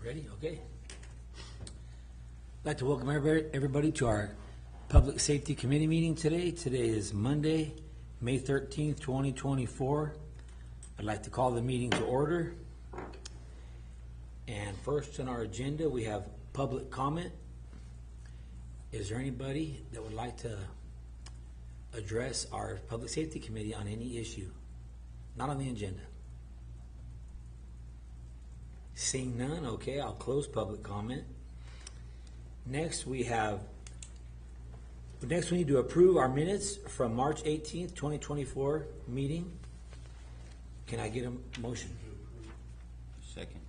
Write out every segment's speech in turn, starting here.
Ready? Okay. I'd like to welcome everybody to our Public Safety Committee meeting today. Today is Monday, May 13th, 2024. I'd like to call the meeting to order. And first on our agenda, we have public comment. Is there anybody that would like to address our Public Safety Committee on any issue? Not on the agenda. Seeing none, okay, I'll close public comment. Next we need to approve our minutes from March 18th, 2024 meeting. Can I get a motion? Second.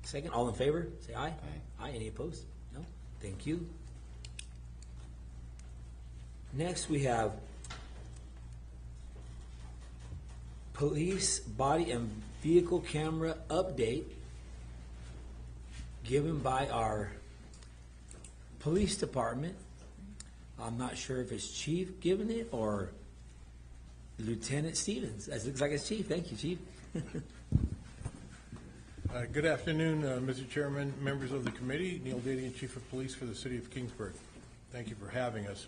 Second, all in favor, say aye. Aye. Aye, any opposed? No? Thank you. Next we have police body and vehicle camera update given by our police department. I'm not sure if it's Chief giving it or Lieutenant Stevens. That looks like it's Chief. Thank you, Chief. Good afternoon, Mr. Chairman, members of the committee. Neil Dadian, Chief of Police for the City of Kingsburg. Thank you for having us.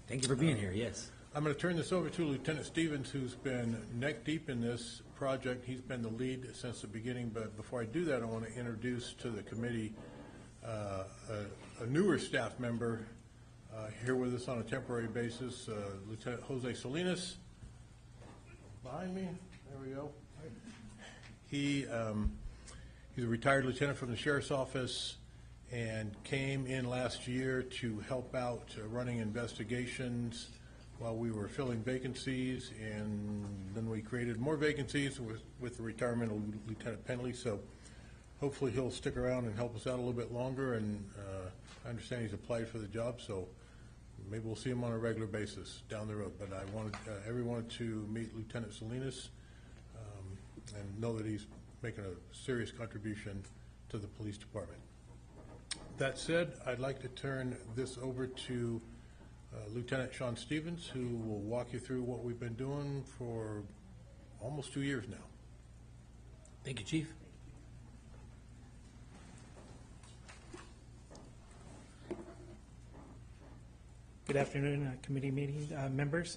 Thank you for being here, yes. I'm going to turn this over to Lieutenant Stevens, who's been neck deep in this project. He's been the lead since the beginning, but before I do that, I want to introduce to the committee a newer staff member here with us on a temporary basis, Lieutenant Jose Salinas. Behind me, there we go. He's a retired lieutenant from the Sheriff's Office and came in last year to help out running investigations while we were filling vacancies, and then we created more vacancies with the retirement of Lieutenant Penley. So hopefully he'll stick around and help us out a little bit longer, and I understand he's applied for the job, so maybe we'll see him on a regular basis down the road. But I wanted everyone to meet Lieutenant Salinas and know that he's making a serious contribution to the police department. That said, I'd like to turn this over to Lieutenant Sean Stevens, who will walk you through what we've been doing for almost 2 years now. Thank you, Chief. Good afternoon, committee meeting members.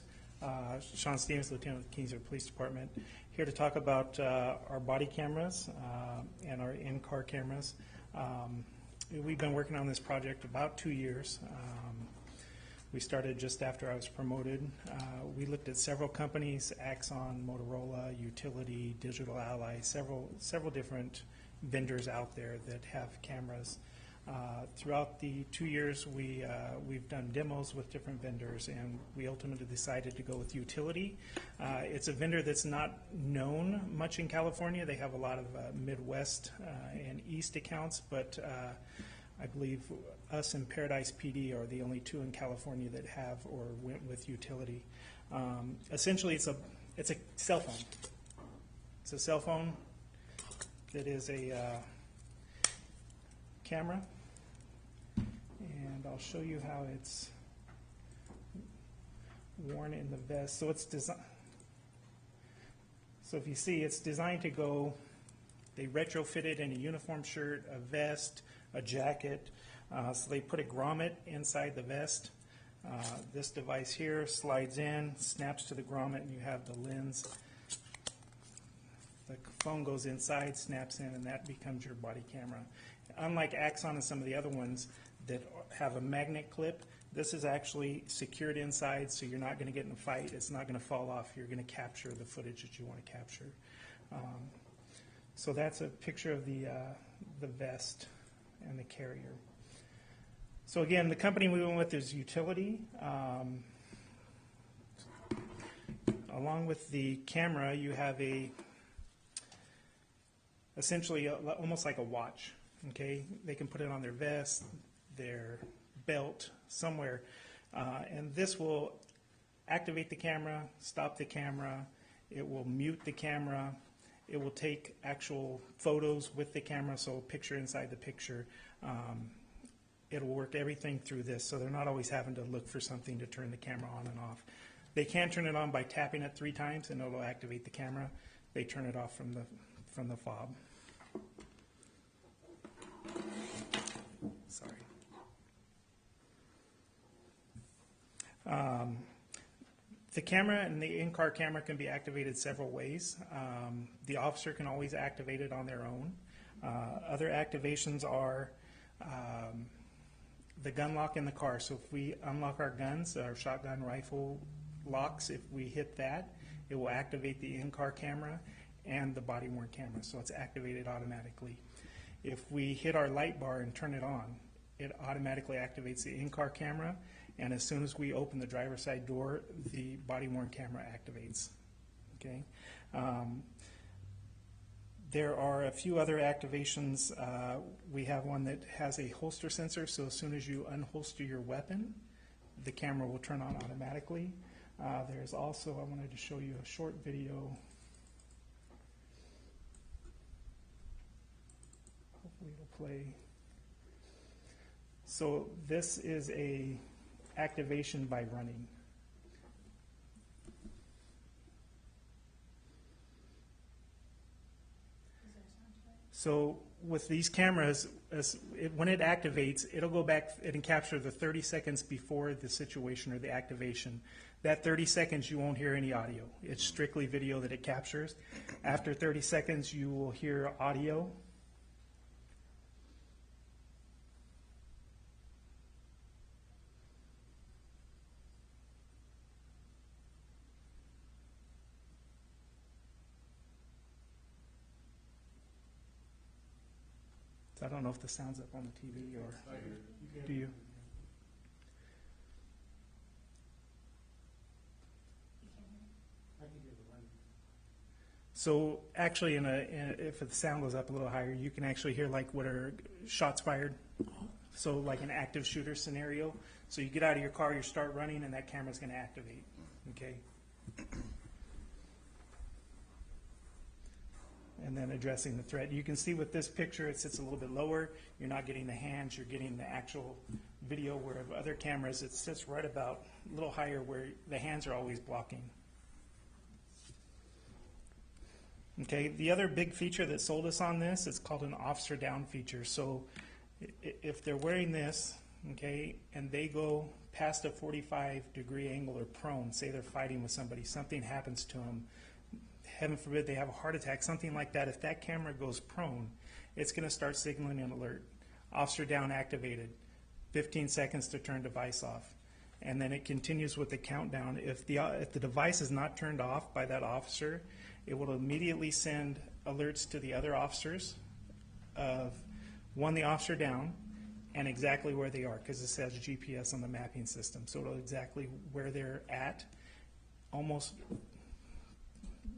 Sean Stevens, Lieutenant with the Kingsburg Police Department, here to talk about our body cameras and our in-car cameras. We've been working on this project about 2 years. We started just after I was promoted. We looked at several companies: Axon, Motorola, Utility, Digital Ally, several different vendors out there that have cameras. Throughout the 2 years, we've done demos with different vendors, and we ultimately decided to go with Utility. It's a vendor that's not known much in California. They have a lot of Midwest and East accounts, but I believe us and Paradise PD are the only two in California that have or went with Utility. Essentially, it's a cell phone. It's a cell phone that is a camera, and I'll show you how it's worn in the vest. So it's designed. So if you see, it's designed to go. They retrofit it in a uniform shirt, a vest, a jacket. So they put a grommet inside the vest. This device here slides in, snaps to the grommet, and you have the lens. The phone goes inside, snaps in, and that becomes your body camera. Unlike Axon and some of the other ones that have a magnet clip, this is actually secured inside, so you're not going to get in a fight. It's not going to fall off. You're going to capture the footage that you want to capture. So that's a picture of the vest and the carrier. So again, the company we went with is Utility. Along with the camera, you have essentially almost like a watch. Okay, they can put it on their vest, their belt, somewhere, and this will activate the camera, stop the camera. It will mute the camera. It will take actual photos with the camera, so a picture inside the picture. It'll work everything through this, so they're not always having to look for something to turn the camera on and off. They can turn it on by tapping it 3 times, and it'll activate the camera. They turn it off from the fob. The camera and the in-car camera can be activated several ways. The officer can always activate it on their own. Other activations are the gun lock in the car. So if we unlock our guns, our shotgun, rifle locks, if we hit that, it will activate the in-car camera and the body-worn camera. So it's activated automatically. If we hit our light bar and turn it on, it automatically activates the in-car camera, and as soon as we open the driver's side door, the body-worn camera activates. Okay. There are a few other activations. We have one that has a holster sensor, so as soon as you unholster your weapon, the camera will turn on automatically. There's also, I wanted to show you a short video. Hopefully it'll play. So this is a activation by running. So with these cameras, when it activates, it'll go back and capture the 30 seconds before the situation or the activation. That 30 seconds, you won't hear any audio. It's strictly video that it captures. After 30 seconds, you will hear audio. So I don't know if the sound's up on the TV or do you? So actually, if the sound goes up a little higher, you can actually hear like what are shots fired. So like an active shooter scenario. So you get out of your car, you start running, and that camera's going to activate. Okay. And then addressing the threat. You can see with this picture, it sits a little bit lower. You're not getting the hands, you're getting the actual video, where of other cameras, it sits right about a little higher where the hands are always blocking. Okay, the other big feature that sold us on this is called an officer down feature. So if they're wearing this, okay, and they go past a 45-degree angle or prone, say they're fighting with somebody, something happens to them, heaven forbid they have a heart attack, something like that, if that camera goes prone, it's going to start signaling an alert. Officer down activated, 15 seconds to turn device off. And then it continues with the countdown. If the device is not turned off by that officer, it will immediately send alerts to the other officers of, one, the officer down, and exactly where they are, because it says GPS on the mapping system. So it'll exactly where they're at, almost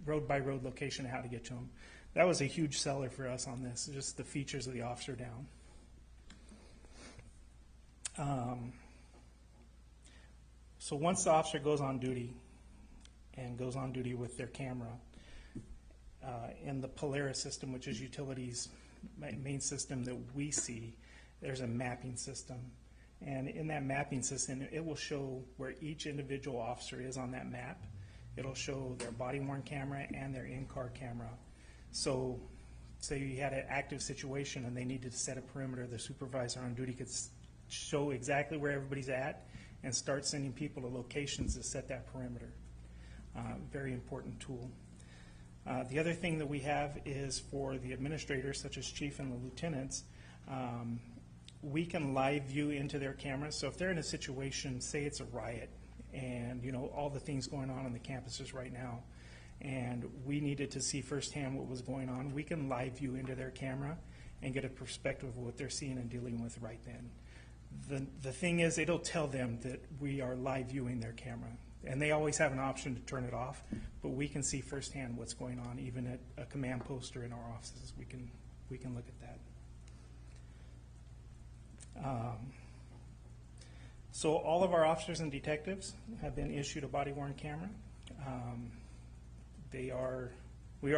road by road location, how to get to them. That was a huge seller for us on this, just the features of the officer down. So once the officer goes on duty and goes on duty with their camera, in the Polaris system, which is utilities main system that we see, there's a mapping system. And in that mapping system, it will show where each individual officer is on that map. It'll show their body-worn camera and their in-car camera. So say you had an active situation and they needed to set a perimeter, the supervisor on duty could show exactly where everybody's at and start sending people to locations to set that perimeter. Very important tool. The other thing that we have is for the administrators, such as chief and the lieutenants, we can live view into their cameras. So if they're in a situation, say it's a riot, and you know all the things going on the campuses right now, and we needed to see firsthand what was going on, we can live view into their camera and get a perspective of what they're seeing and dealing with right then. The thing is, it'll tell them that we are live viewing their camera, and they always have an option to turn it off, but we can see firsthand what's going on, even at a command post or in our offices. We can look at that. So all of our officers and detectives have been issued a body-worn camera. We are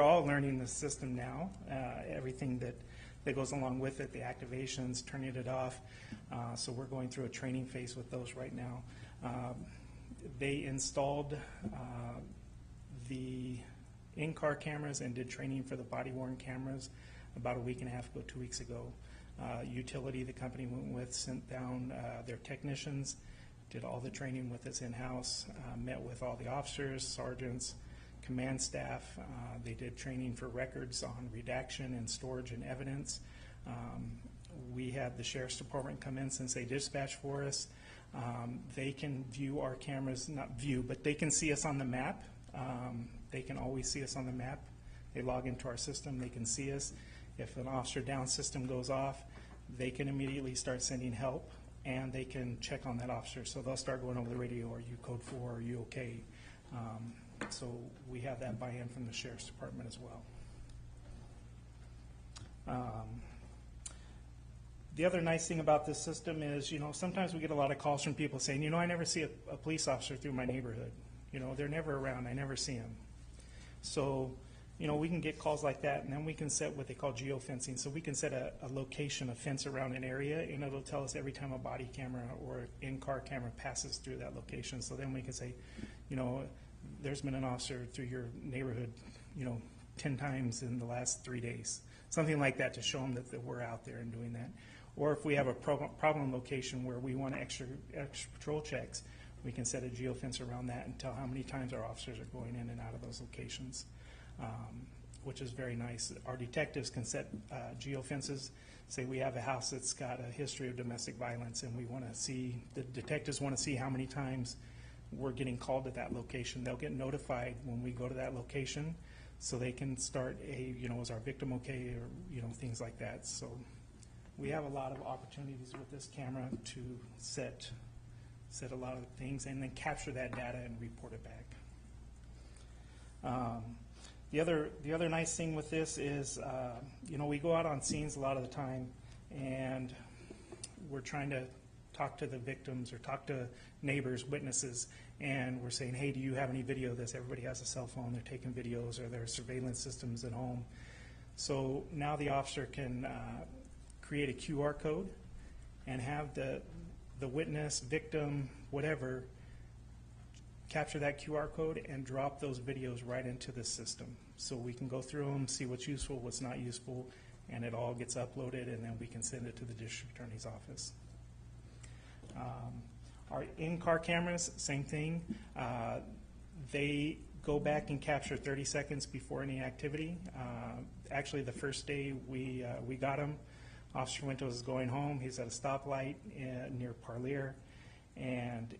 all learning the system now, everything that goes along with it, the activations, turning it off. So we're going through a training phase with those right now. They installed the in-car cameras and did training for the body-worn cameras about a week and a half ago, 2 weeks ago. Utility, the company went with, sent down their technicians did all the training with us in-house, met with all the officers, sergeants, command staff. They did training for records on redaction and storage and evidence. We had the Sheriff's Department come in since they dispatch for us. They can view our cameras, not view, but they can see us on the map. They can always see us on the map. They log into our system, they can see us. If an officer down system goes off, they can immediately start sending help, and they can check on that officer. So they'll start going over the radio, are you code 4, are you okay? So we have that buy-in from the Sheriff's Department as well. The other nice thing about this system is, sometimes we get a lot of calls from people saying, I never see a police officer through my neighborhood. They're never around, I never see them. So, we can get calls like that, and then we can set what they call geofencing. So we can set a location, a fence around an area, and it'll tell us every time a body camera or in-car camera passes through that location. So then we can say, there's been an officer through your neighborhood, 10 times in the last 3 days. Something like that to show them that we're out there and doing that. Or if we have a problem location where we want extra patrol checks, we can set a geofence around that and tell how many times our officers are going in and out of those locations, which is very nice. Our detectives can set geofences. Say we have a house that's got a history of domestic violence, and we want to see, the detectives want to see how many times we're getting called to that location. They'll get notified when we go to that location, so they can start is our victim okay, or things like that. So we have a lot of opportunities with this camera to set a lot of things and then capture that data and report it back. The other nice thing with this is, we go out on scenes a lot of the time, and we're trying to talk to the victims or talk to neighbors, witnesses, and we're saying, hey, do you have any video of this? Everybody has a cell phone, they're taking videos, or there are surveillance systems at home. So now the officer can create a QR code and have the witness, victim, whatever, capture that QR code and drop those videos right into the system. So we can go through them, see what's useful, what's not useful, and it all gets uploaded, and then we can send it to the district attorney's office. Our in-car cameras, same thing. They go back and capture 30 seconds before any activity. Actually, the first day we got them, Officer Winter was going home. He's at a stoplight near Parlier, and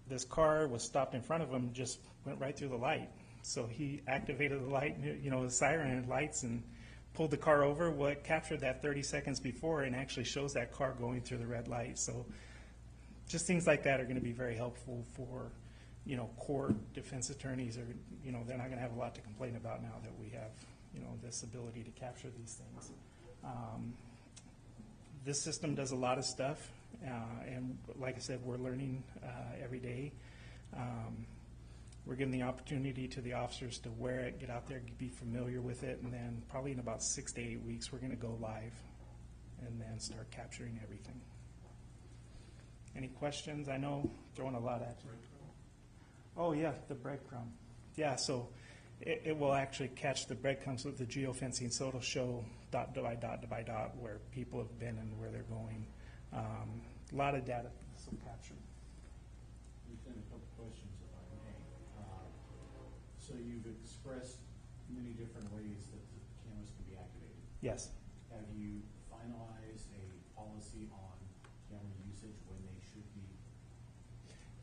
this car was stopped in front of him, just went right through the light. So he activated the light, the siren lights, and pulled the car over. Well, it captured that 30 seconds before and actually shows that car going through the red light. So just things like that are going to be very helpful for, court defense attorneys, or, they're not going to have a lot to complain about now that we have, this ability to capture these things. This system does a lot of stuff, and like I said, we're learning every day. We're giving the opportunity to the officers to wear it, get out there, be familiar with it, and then probably in about 6 to 8 weeks, we're going to go live and then start capturing everything. Any questions? I know throwing a lot at you. Oh yeah, the breadcrumb. Yeah, so it will actually catch the breadcrumbs with the geofencing, so it'll show dot by dot by dot where people have been and where they're going. A lot of data this will capture. Lieutenant, a couple questions if I may. So you've expressed many different ways that the cameras can be activated. Yes. Have you finalized a policy on camera usage when they should be?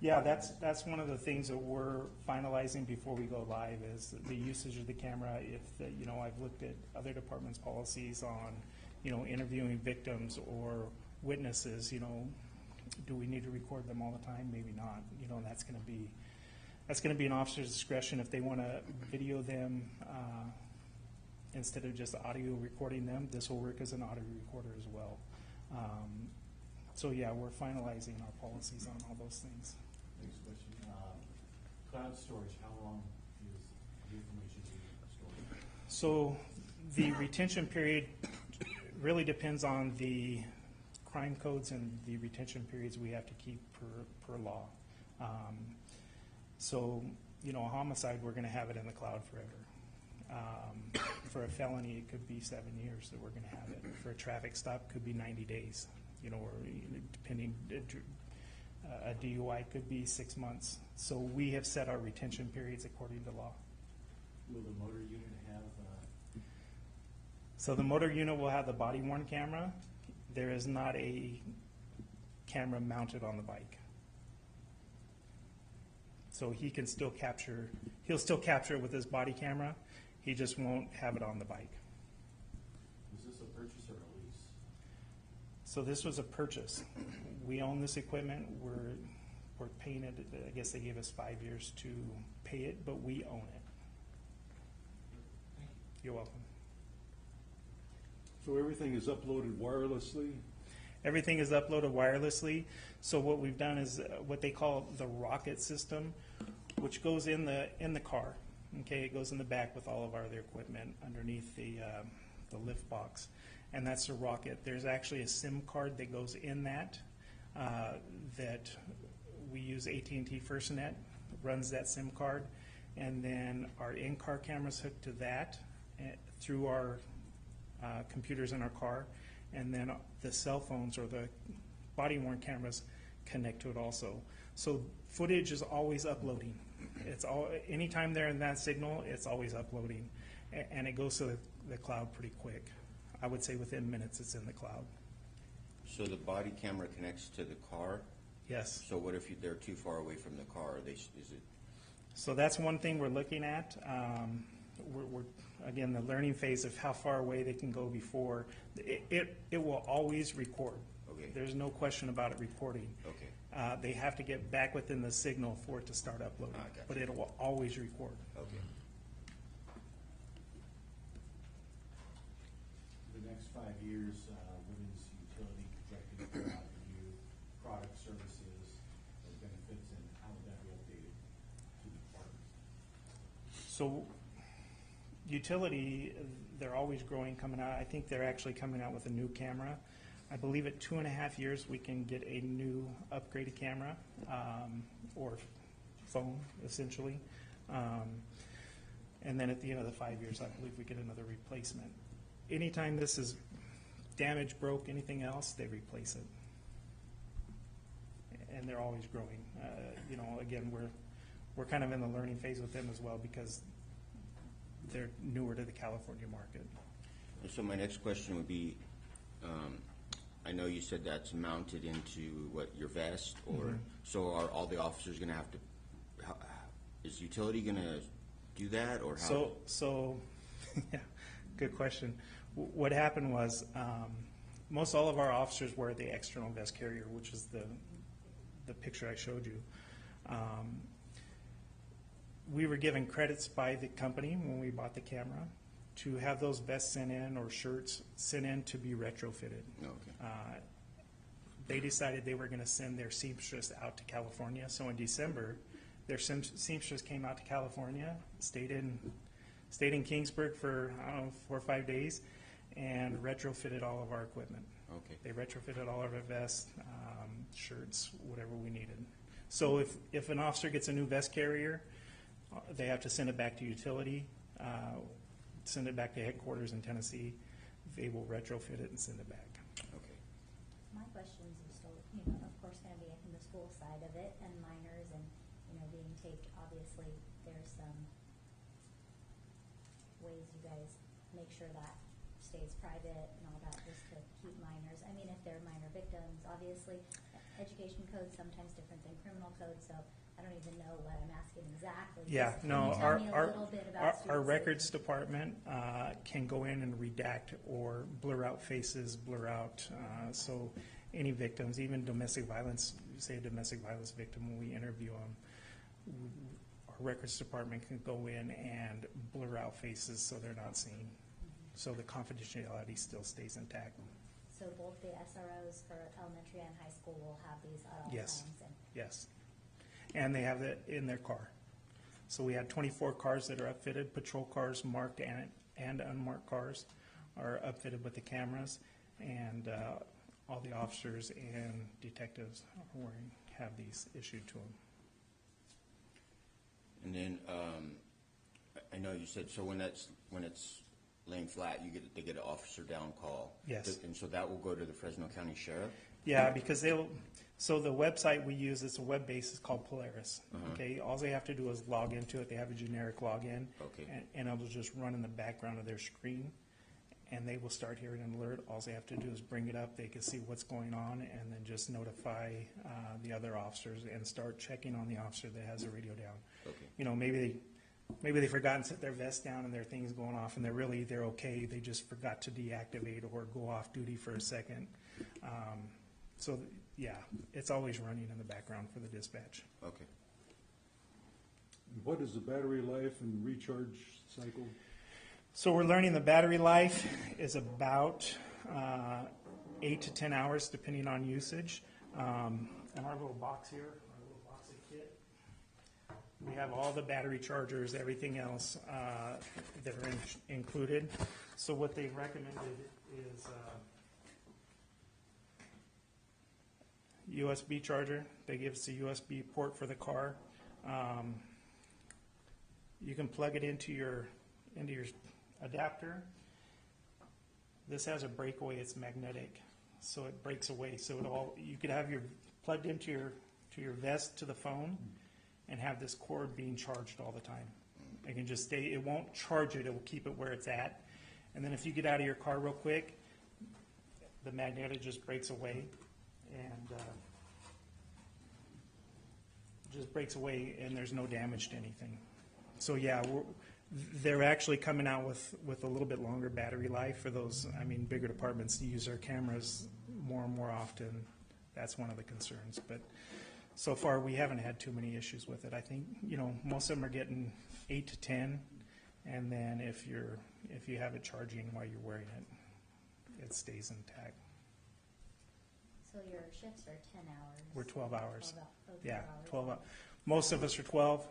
Yeah, that's one of the things that we're finalizing before we go live is the usage of the camera. If I've looked at other departments' policies on, interviewing victims or witnesses. Do we need to record them all the time? Maybe not. And that's going to be an officer's discretion if they want to video them instead of just audio recording them. This will work as an audio recorder as well. So yeah, we're finalizing our policies on all those things. Next question. Cloud storage, how long is the information being stored? So the retention period really depends on the crime codes and the retention periods we have to keep per law. So, a homicide, we're going to have it in the cloud forever. For a felony, it could be 7 years that we're going to have it. For a traffic stop, could be 90 days, or depending. A DUI could be 6 months. So we have set our retention periods according to law. Will the motor unit have, So the motor unit will have the body worn camera. There is not a camera mounted on the bike. So he can still capture, he'll still capture it with his body camera. He just won't have it on the bike. is this a purchase or a lease? So this was a purchase. We own this equipment. We're paying it. I guess they gave us 5 years to pay it, but we own it. You're welcome. So everything is uploaded wirelessly? Everything is uploaded wirelessly. So what we've done is what they call the rocket system, which goes in the car. Okay, it goes in the back with all of our other equipment underneath the lift box, and that's the rocket. There's actually a SIM card that goes in that that we use AT&T FirstNet, runs that SIM card, and then our in-car cameras hook to that through our computers in our car, and then the cell phones or the body-worn cameras connect to it also. So footage is always uploading. Anytime they're in that signal, it's always uploading, and it goes to the cloud pretty quick. I would say within minutes it's in the cloud. So the body camera connects to the car? Yes. So what if they're too far away from the car? Is it, So that's one thing we're looking at. We're again, the learning phase of how far away they can go before. It will always record. Okay. There's no question about it recording. okay, They have to get back within the signal for it to start uploading, Ah, gotcha. but it will always record. okay. The next 5 years, what is utility projected to provide for you, product, services, or benefits, and how would that be updated to the department? So utility, they're always growing, coming out. I think they're actually coming out with a new camera. I believe at 2.5 years, we can get a new upgraded camera, or phone, essentially. And then at the end of the 5 years, I believe we get another replacement. Anytime this is damaged, broke, anything else, they replace it. And they're always growing. Again, we're kind of in the learning phase with them as well because they're newer to the California market. And so my next question would be, I know you said that's mounted into your vest, or so are all the officers going to have to? Is utility going to do that, or how? So, yeah, good question. What happened was most all of our officers wear the external vest carrier, which is the picture I showed you. We were given credits by the company when we bought the camera to have those vests sent in or shirts sent in to be retrofitted. Okay. They decided they were going to send their seamstress out to California. So in December, their seamstress came out to California, stayed in Kingsburg for, I don't know, 4 or 5 days, and retrofitted all of our equipment. Okay. They retrofitted all of our vests, shirts, whatever we needed. So if an officer gets a new vest carrier, they have to send it back to utility, send it back to headquarters in Tennessee. They will retrofit it and send it back. Okay. My questions are still, of course, going to be in the school side of it and minors and, being taped. Obviously, there's some ways you guys make sure that stays private and all that just to keep minors. I mean, if they're minor victims, obviously, education code is sometimes different than criminal code, so I don't even know what I'm asking exactly. Yeah, Just no, can you tell me a little bit about our student records safety? department can go in and redact or blur out faces, blur out, so any victims, even domestic violence, say a domestic violence victim, when we interview them, our records department can go in and blur out faces so they're not seen. So the confidentiality still stays intact. So both the SROs for elementary and high school will have these at all Yes. times? And Yes. And they have it in their car. So we had 24 cars that are upfitted, patrol cars, marked and unmarked cars are upfitted with the cameras, and all the officers and detectives have these issued to them. And then I know you said, so when it's laying flat, they get an officer down call. Yes. And so that will go to the Fresno County Sheriff? Yeah, because So the website we use, it's a web base, it's called Polaris. Okay, all they have to do is log into it. They have a generic login. Okay. And it'll just run in the background of their screen, and they will start hearing an alert. All they have to do is bring it up. They can see what's going on, and then just notify the other officers and start checking on the officer that has the radio down. Okay. You know, maybe they forgot to set their vest down and their thing's going off, and they're okay. They just forgot to deactivate or go off duty for a second. So yeah, it's always running in the background for the dispatch. Okay. What is the battery life and recharge cycle? So we're learning the battery life is about 8 to 10 hours, depending on usage. And our little box here, our little box of kit, we have all the battery chargers, everything else that are included. So what they recommended is USB charger. They give us a USB port for the car. You can plug it into your adapter. This has a breakaway. It's magnetic, so it breaks away. So you could have your plugged into your vest to the phone, and have this cord being charged all the time. It can just stay. It won't charge it. It will keep it where it's at. And then if you get out of your car real quick, the magnetic just breaks away, and just breaks away, and there's no damage to anything. So yeah, they're actually coming out with a little bit longer battery life for those, bigger departments to use their cameras more and more often. That's one of the concerns. But so far, we haven't had too many issues with it. I think, most of them are getting 8 to 10, and then if you have it charging while you're wearing it, it stays intact. So your shifts are 10 hours? We're 12 hours. 12 Yeah, hours. 12 hours. Most of us are 12.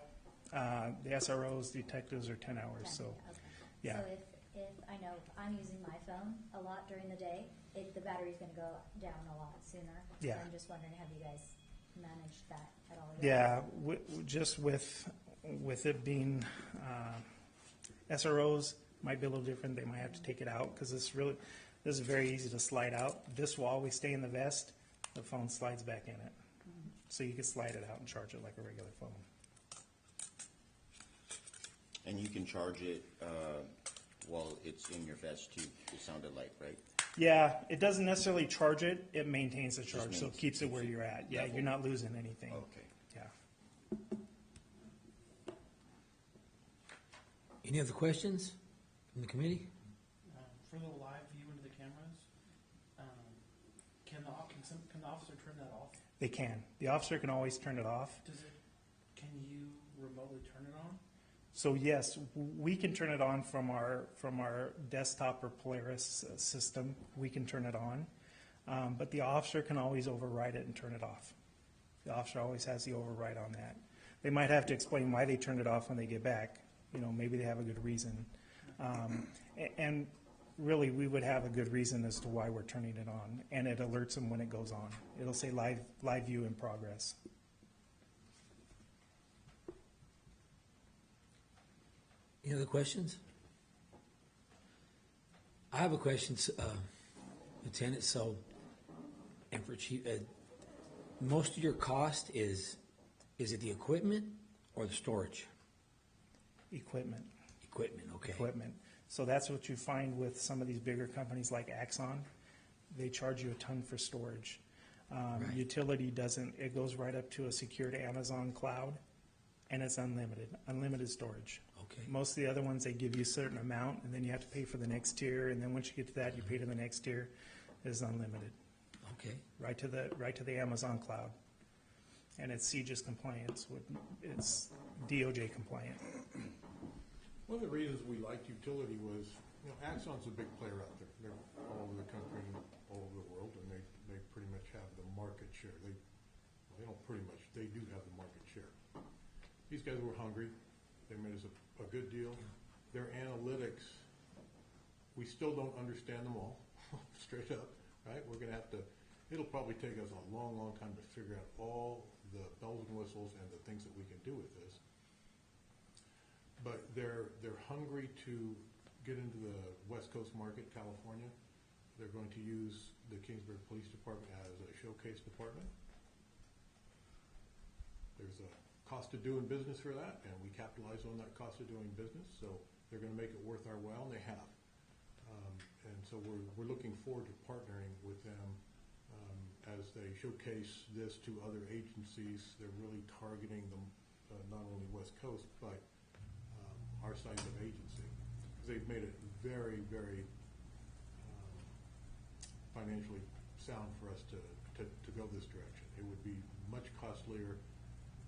The SROs, detectives are 10 hours, so, Okay. yeah. So if I know if I'm using my phone a lot during the day, the battery's gonna go down a lot sooner. Yeah. So I'm just wondering, have you guys managed that at all? Yeah, just with it being SROs might be a little different. They might have to take it out because this is very easy to slide out. This will always stay in the vest. The phone slides back in it, so you can slide it out and charge it like a regular phone. And you can charge it while it's in your vest too, it sounded like, right? Yeah, it doesn't necessarily charge it. It maintains the charge, so it maintains- keeps it where you're at. Yeah, level. you're not losing anything. Okay. Yeah. Any other questions from the committee? For the live view into the cameras, can the officer turn that off? They can. The officer can always turn it off. Can you remotely turn it on? So yes, we can turn it on from our desktop or Polaris system. We can turn it on, but the officer can always override it and turn it off. The officer always has the override on that. They might have to explain why they turned it off when they get back. Maybe they have a good reason, and really we would have a good reason as to why we're turning it on, and it alerts them when it goes on. It'll say live view in progress. Any other questions? I have a question, Lieutenant. So, and for Chief, most of your cost is it the equipment or the storage? Equipment. Equipment, okay. Equipment. So that's what you find with some of these bigger companies like Axon. They charge you a ton for storage. Right. Utility doesn't. It goes right up to a secured Amazon cloud, and it's unlimited storage. Okay. Most of the other ones, they give you a certain amount, and then you have to pay for the next tier, and then once you get to that, you pay to the next tier. Is unlimited, Okay. right to the Amazon cloud, and it's CJIS compliance. It's DOJ compliant. One of the reasons we liked utility was, Axon's a big player out there. They're all over the country and all over the world, and they pretty much have the market share. They don't pretty much, they do have the market share. These guys were hungry. They made us a good deal. Their analytics, we still don't understand them all, straight up, right? We're gonna have to, it'll probably take us a long, long time to figure out all the bells and whistles and the things that we can do with this. But they're hungry to get into the West Coast market, California. They're going to use the Kingsburg Police Department as a showcase department. there's a cost of doing business for that, and we capitalize on that cost of doing business, so they're gonna make it worth our while, and they have. And so we're looking forward to partnering with them as they showcase this to other agencies. They're really targeting them, not only West Coast, but our size of agency. Because they've made it very, very financially sound for us to go this direction. It would be much costlier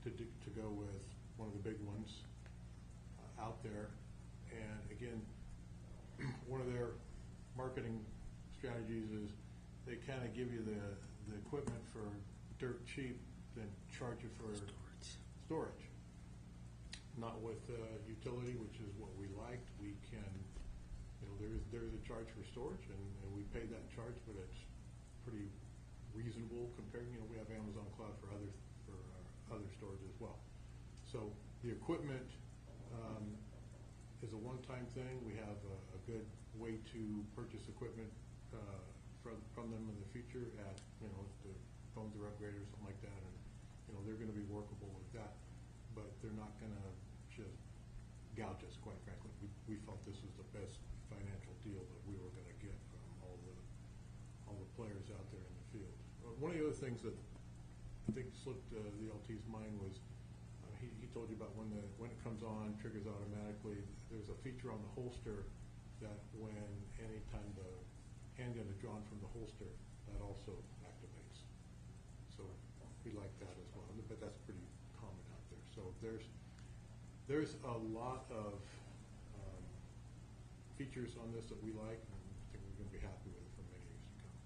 to go with one of the big ones out there. And again, one of their marketing strategies is they kind of give you the equipment for dirt cheap, then charge you for storage. Not with utility, which is what we liked. We can, there is a charge for storage, and we pay that charge, but it's pretty reasonable compared. We have Amazon Cloud for other storage as well. So the equipment is a one-time thing. We have a good way to purchase equipment from them in the future at, if the phones are upgraded or something like that, and, they're gonna be workable with that, but they're not gonna just gouge us, quite frankly. We felt this was the best financial deal that we were gonna get from all the players out there in the field. One of the other things that I think slipped the LT's mind was, he told you about when it comes on, triggers automatically. There's a feature on the holster that anytime the handgun is drawn from the holster, that also activates. So we like that as well, but that's pretty common out there. So there's a lot of features on this that we like, and I think we're going to be happy with it for many years to come.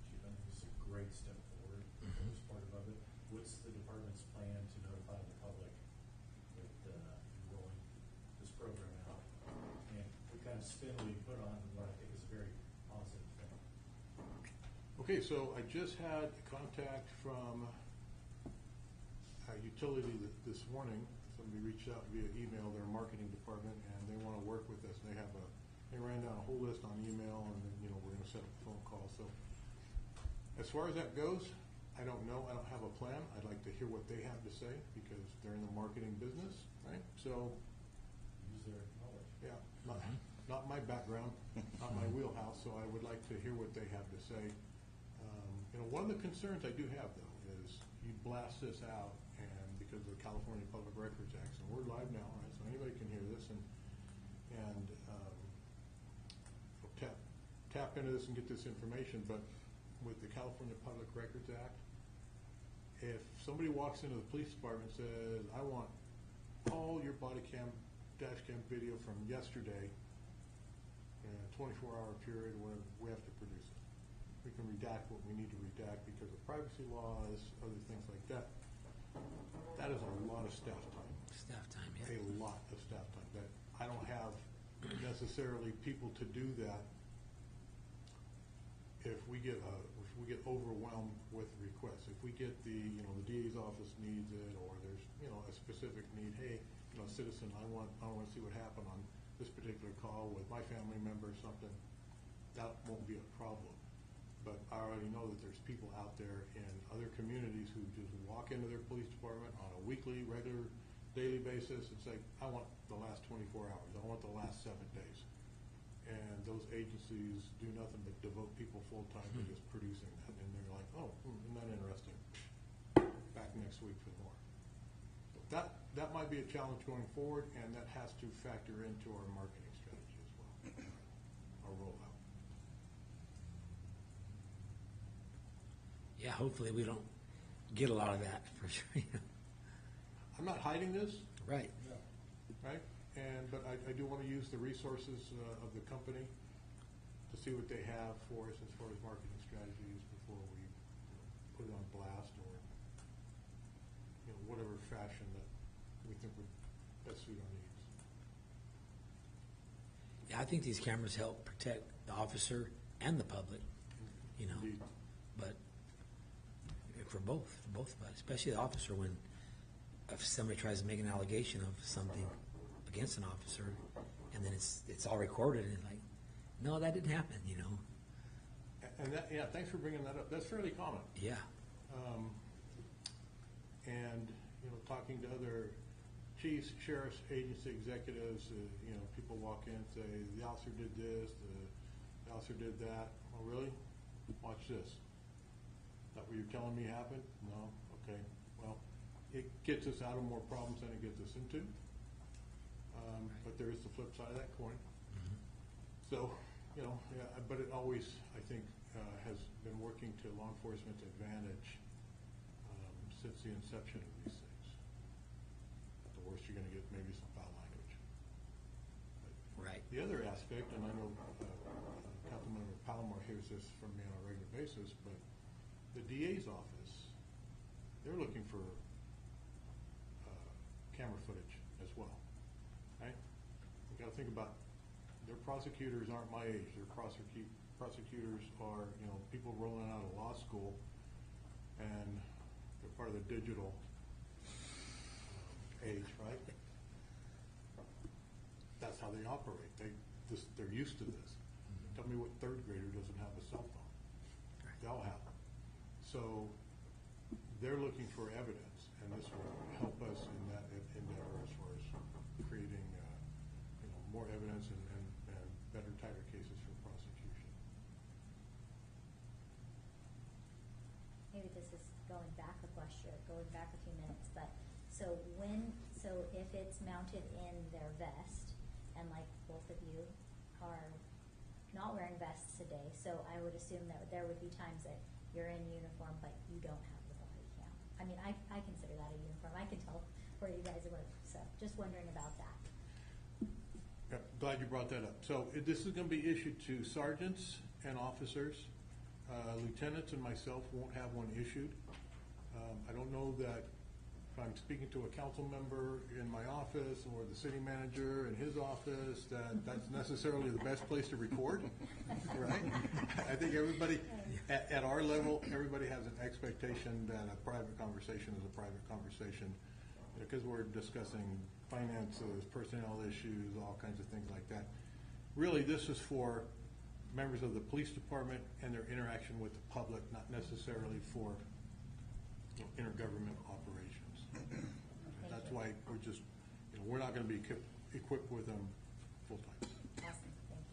Chief, I think this is a great step forward for this part of it. What's the department's plan to notify the public that you're rolling this program out? And what kind of spin will you put on what I think is a very positive thing? Okay, so I just had contact from a utility this morning. Somebody reached out via email, their marketing department, and they want to work with us. They ran down a whole list on email, and then, we're going to set up a phone call. So as far as that goes, I don't know. I don't have a plan. I'd like to hear what they have to say because they're in the marketing business, right? So, Use their knowledge. yeah, not my background, not my wheelhouse. So I would like to hear what they have to say. One of the concerns I do have though is you blast this out, and because of the California Public Records Act, and we're live now, right? So anybody can hear this and tap into this and get this information. But with the California Public Records Act, if somebody walks into the police department and says, I want all your body cam, dash cam video from yesterday in a 24-hour period, we have to produce it. We can redact what we need to redact because of privacy laws, other things like that. That is a lot of staff time. Staff time, yeah. A lot of staff time. That I don't have necessarily people to do that. If we get overwhelmed with requests, if we get the DA's office needs it, or there's a specific need, hey, citizen, I want to see what happened on this particular call with my family member or something, that won't be a problem. But I already know that there's people out there in other communities who just walk into their police department on a weekly, regular, daily basis and say, I want the last 24 hours. I want the last 7 days. And those agencies do nothing but devote people full-time to just producing that. And they're like, oh, isn't that interesting? Back next week for more. So that might be a challenge going forward, and that has to factor into our marketing strategy as well, our rollout. Yeah, hopefully we don't get a lot of that for sure. I'm not hiding this, Right. right? But I do want to use the resources of the company to see what they have for us as far as marketing strategies before we put it on blast or whatever fashion that we think would best suit our needs. Yeah, I think these cameras help protect the officer and the public, Indeed. but for both of us, especially the officer, when if somebody tries to make an allegation of something against an officer, and then it's all recorded, and it's like, no, that didn't happen, And that, thanks for bringing that up. That's fairly common. Yeah. And talking to other chiefs, sheriff's agency executives, people walk in and say, the officer did this, the officer did that. Oh, really? Watch this. Is that what you're telling me happened? No? Okay. Well, it gets us out of more problems than it gets us into. But there is the flip side of that coin. So, yeah, but it always, I think, has been working to law enforcement's advantage since the inception of these things. The worst you're going to get maybe some foul language. Right. The other aspect, and I know Councilmember Palomar hears this from me on a regular basis, but the DA's office, they're looking for camera footage as well, right? You got to think about their prosecutors aren't my age. Their prosecutors are people rolling out of law school, and they're part of the digital age, right? That's how they operate. They're used to this. Tell me what third grader doesn't have a cell phone. They all have them. So they're looking for evidence, and this will help us in that endeavor as far as creating more evidence and better, tighter cases for prosecution. Maybe this is going back a few minutes, but so if it's mounted in their vest, and like both of you are not wearing vests today, so I would assume that there would be times that you're in uniform, but you don't have the body cam. I mean, I consider that a uniform. I can tell where you guys work, so just wondering about that. Yep, glad you brought that up. So this is going to be issued to sergeants and officers. Lieutenants and myself won't have one issued. I don't know that if I'm speaking to a council member in my office or the city manager in his office, that's necessarily the best place to record, right? I think everybody, at our level, everybody has an expectation that a private conversation is a private conversation, because we're discussing finances, personnel issues, all kinds of things like that. Really, this is for members of the police department and their interaction with the public, not necessarily for intergovernment operations. That's why we're just, we're not going to be equipped with them full time. Awesome, thank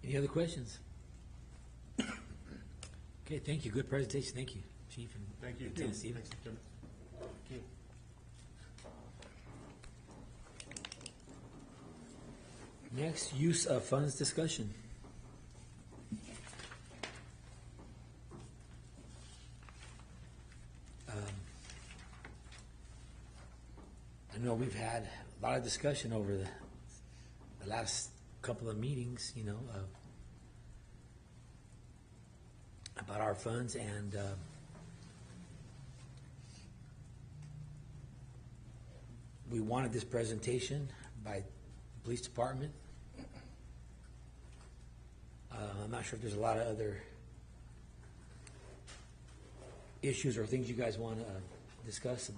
you. Any other questions? Okay, thank you. Good presentation. Thank you, Chief. And Thank you. Lieutenant Stevens. Thanks, Lieutenant. Thank you. Next, use of funds discussion. I know we've had a lot of discussion over the last couple of meetings, about our funds, and we wanted this presentation by the police department. I'm not sure if there's a lot of other issues or things you guys want to discuss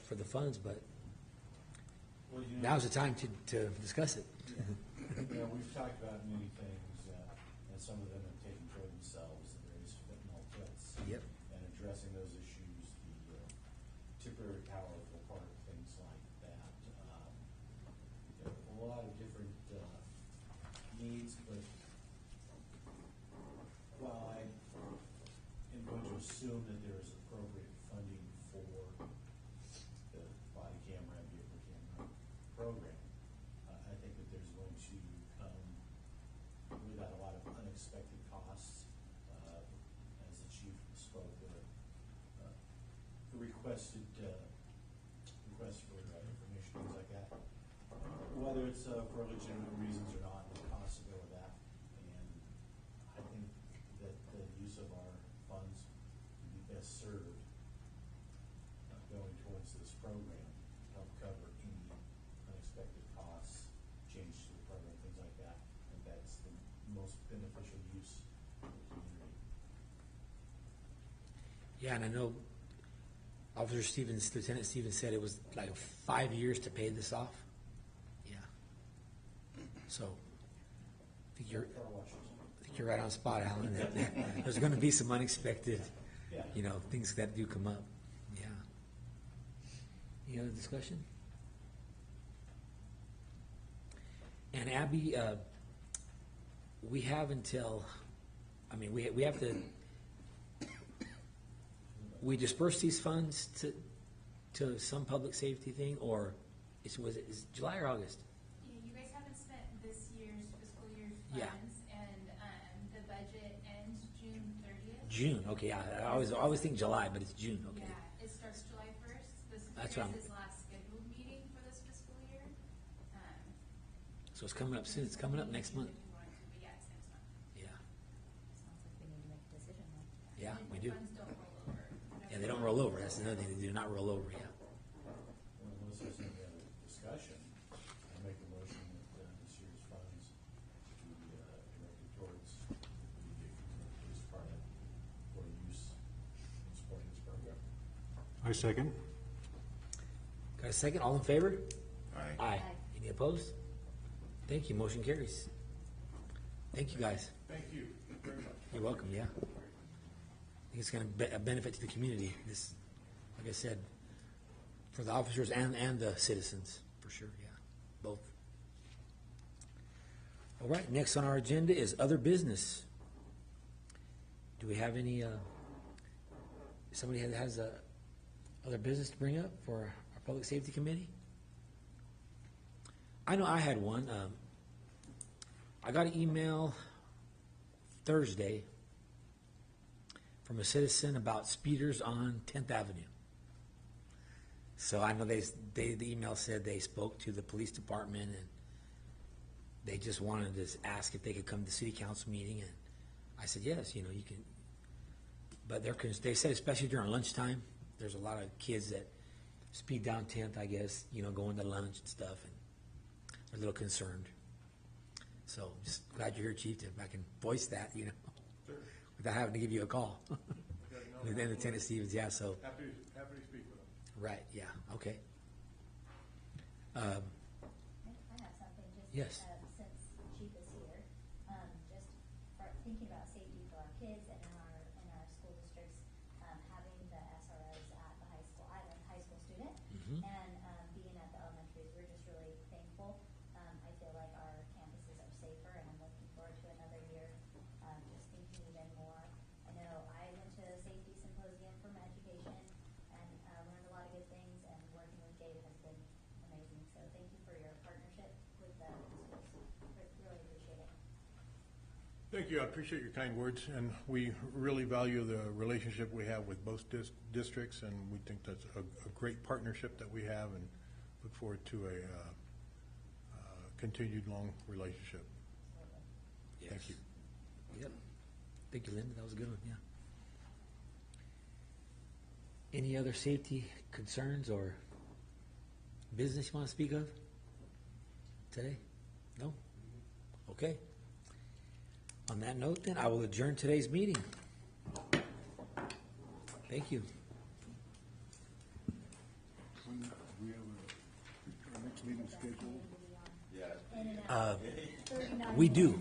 for the funds, but Well, now's the time to discuss it. We've talked about many things, and some of them have taken care of themselves, the various fentanyl threats. Yep. And addressing those issues, the temporary powerful part, things like that. A lot of different needs, but while I am going to assume that there is appropriate funding for the body camera and vehicle camera program, I think that there's going to come without a lot of unexpected costs. As the chief spoke, the request for information, things like that, whether it's for legitimate reasons or not, the costs go with that. And I think that the use of our funds would be best served going towards this program to help cover any unexpected costs, changes to the program, things like that. I think that's the most beneficial use of the community. Yeah, and I know Officer Stevens, Lieutenant Stevens said it was like 5 years to pay this off. Yeah. So I think you're right on spot, Alan. There's going to be some unexpected you know, things that do come up, yeah. Any other discussion? And Abby, we have until, I mean, we have to, we disperse these funds to some public safety thing, or is it July or August? Yeah, you guys haven't spent this year's fiscal year's Yeah. funds, and the budget ends June 30th. June, okay, I always think July, but it's June, okay. Yeah, it starts July 1st. This is That's your what I'm- guys' last scheduled meeting for this fiscal year. So it's coming up soon, it's coming up next month, If you want to, but yeah, it's next month. yeah, Sounds like we need to make a decision then. yeah, And we the do. funds don't roll over. Yeah, they don't roll over, that's another thing, they do not roll over, yeah. Well, unless there's any other discussion, I make a motion that this year's funds be directed towards the Kingsburg Police Department for use in supporting this program. I second. Got a second, all in favor? Aye. Aye. Any opposed? Thank you, motion carries. Thank you, guys. Thank you very much. You're welcome, yeah. I think it's gonna be a benefit to the community, this, like I said, for the officers and the citizens, for sure, yeah, both. All right, next on our agenda is other business. Do we have any, somebody has other business to bring up for our public safety committee? I know I had one. I got an email Thursday from a citizen about speeders on 10th Avenue. So I know the email said they spoke to the police department and they just wanted to ask if they could come to the city council meeting, and I said, yes, you know, you can. But they said especially during lunchtime, there's a lot of kids that speed down 10th, I guess, you know, going to lunch and stuff, and they're a little concerned. So just glad you're here, Chief, if I can voice that, you know, without having to give you a call. And then Lieutenant Stevens, yeah, so. Happy to speak with them. Right, yeah, okay. I have something, just, Yes. Since Chief is here, just for thinking about safety for our kids and in our school districts, having the SROs at the high school. I'm a high school student, and being at the elementaries, we're just really thankful. I feel like our campuses are safer, and I'm looking forward to another year, just thinking even more. I know I went to a safety symposium for my education, and learned a lot of good things, and working with Gabe has been amazing. So thank you for your partnership with the schools. Really appreciate it. Thank you, I appreciate your kind words, and we really value the relationship we have with both districts, and we think that's a great partnership that we have, and look forward to a continued long relationship. Thank you. Yep. Thank you, Linda. That was a good one, yeah. Any other safety concerns or business you want to speak of today? No? Okay. On that note, then, I will adjourn today's meeting. Thank you. When we have our next meeting scheduled. In and out. 39 We do.